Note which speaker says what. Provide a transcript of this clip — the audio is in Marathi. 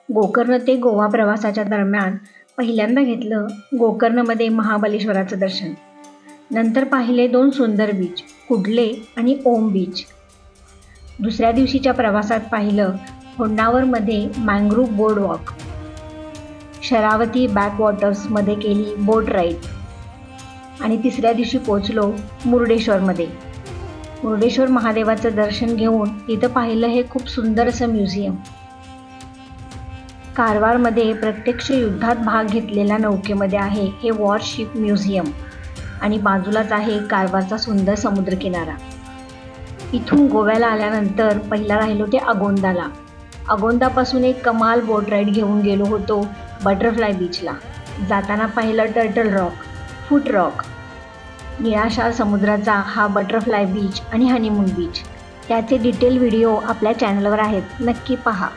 Speaker 1: गोकर्ण ते गोवा प्रवासाच्या दरम्यान पहिल्यांदा घेतलं गोकर्णमध्ये महाबलेश्वराचं दर्शन. नंतर पाहिले 2 सुंदर बीच, कुडले आणि ओम बीच. दुसऱ्या दिवशीच्या प्रवासात पाहिलं होन्नावरमध्ये मॅंग्रोव्ह बोर्ड वॉक. शरावती बॅकवॉटर्समध्ये केली बोट राईड आणि तिसऱ्या दिवशी पोचलो मुर्डेश्वरमध्ये. मुर्डेश्वर महादेवाचं दर्शन घेऊन तिथं पाहिलं हे खूप सुंदर असं म्युझियम. कारवारमध्ये प्रत्यक्ष युद्धात भाग घेतलेल्या नौकेमध्ये आहे हे वॉरशिप म्युझियम आणि बाजूलाच आहे कारवारचा सुंदर समुद्रकिनारा. इथून गोव्याला आल्यानंतर पहिला राहिलो ते अगोंदाला. अगोंदापासून एक कमाल बोट राईड घेऊन गेलो होतो बटरफ्लाय बीचला. जाताना पाहिलं टर्टल रॉक, फूट रॉक. निळाशार समुद्राचा हा बटरफ्लाय बीच आणि हनीमून बीच. त्याचे डिटेल व्हिडिओ आपल्या चॅनलवर आहेत, नक्की पहा.